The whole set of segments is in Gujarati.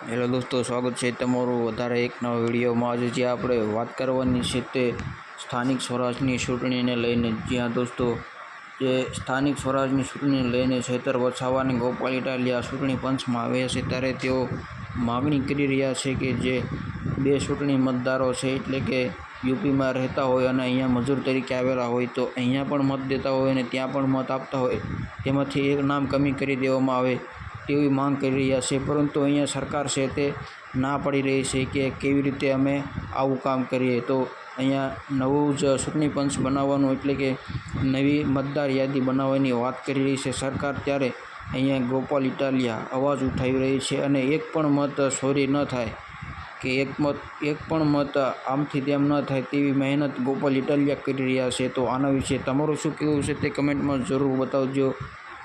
હેલો દોસ્તો, સ્વાગત છે તમારું વધારે એક નવા વિડીયોમાં। આજે જે આપણે વાત કરવાની છે તે સ્થાનિક સ્વરાજની ચૂંટણીને લઈને। જ્યાં દોસ્તો જે સ્થાનિક સ્વરાજની ચૂંટણીને લઈને ચૈતર વસાવા અને ગોપાલ ઇટાલિયા ચૂંટણી પંચમાં આવ્યા છે, ત્યારે તેઓ માગણી કરી રહ્યા છે કે જે બે ચૂંટણી મતદારો છે, એટલે કે યુપીમાં રહેતા હોય અને અહીંયા મજૂર તરીકે આવેલા હોય, તો અહીંયા પણ મત દેતા હોય અને ત્યાં પણ મત આપતા હોય, તેમાંથી એક નામ કમી કરી દેવામાં આવે તેવી માંગ કરી રહ્યા છે। પરંતુ અહીંયા સરકાર છે તે ના પાડી રહી છે કે કેવી રીતે અમે આવું કામ કરીએ। તો અહીંયા નવું જ ચૂંટણી પંચ બનાવવાનું, એટલે કે નવી મતદાર યાદી બનાવવાની વાત કરી રહી છે સરકાર, ત્યારે અહીંયા ગોપાલ ઇટાલિયા અવાજ ઉઠાવી રહી છે અને એક પણ મત ચોરી ન થાય કે એક પણ મત આમથી તેમ ન થાય તેવી મહેનત ગોપાલ ઇટાલિયા કરી રહ્યા છે। તો આના વિશે તમારું શું કહેવું છે તે કમેન્ટમાં જરૂર બતાવજો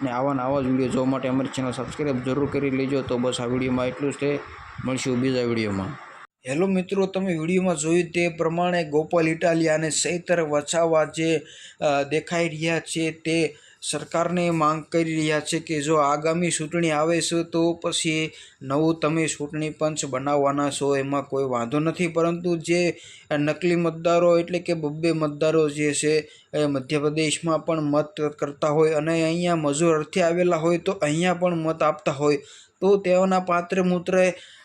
અને આવા જ વિડીયો જોવા માટે અમારી ચેનલ સબસ્ક્રાઈબ જરૂર કરી લેજો। તો બસ આ વિડીયોમાં એટલું જ છે, મળશું બીજા વિડીયોમાં। હેલો મિત્રો, તમે વિડીયોમાં જોયું તે પ્રમાણે ગોપાલ ઇટાલિયા અને ચૈતર વસાવા જે દેખાઈ રહ્યા છે તે સરકારને માંગ કરી રહ્યા છે કે જો આગામી ચૂંટણી આવે છે તો પછી નવું તમે ચૂંટણી પંચ બનાવવાના છો, એમાં કોઈ વાંધો નથી, પરંતુ જે નકલી મતદારો એટલે કે બબ્બે મતદારો જે છે એ મધ્યપ્રદેશમાં પણ મત કરતા હોય અને અહીંયા મજૂર અર્થે આવેલા હોય તો અહીંયા પણ મત આપતા હોય, તો તેઓના પાત્ર મૂત્ર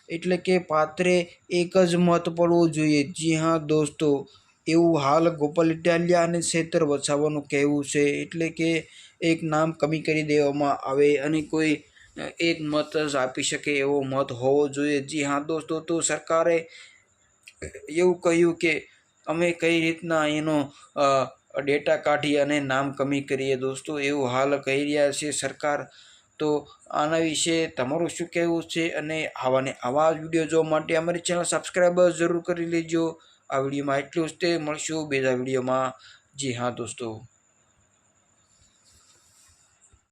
એટલે કે પાત્રે એક જ મત પડવો જોઈએ। જી હા દોસ્તો, એવું હાલ ગોપાલ ઇટાલિયા અને ચૈતર વસાવાનું કહેવું છે, એટલે કે એક નામ કમી કરી દેવામાં આવે અને કોઈ એક મત જ આપી શકે એવો મત હોવો જોઈએ। જી હા દોસ્તો, તો સરકારે એવું કહ્યું કે અમે કઈ રીતના એનો ડેટા કાઢી અને નામ કમી કરીએ દોસ્તો, એવું હાલ કહી રહ્યા છે સરકાર। તો આના વિશે તમારું શું કહેવું છે? અને આવા જ વિડીયો જોવા માટે અમારી ચેનલ સબસ્ક્રાઈબ જરૂર કરી લેજો। આ વિડીયોમાં એટલું જ તે, મળશું બીજા વિડીયોમાં। જી હા દોસ્તો।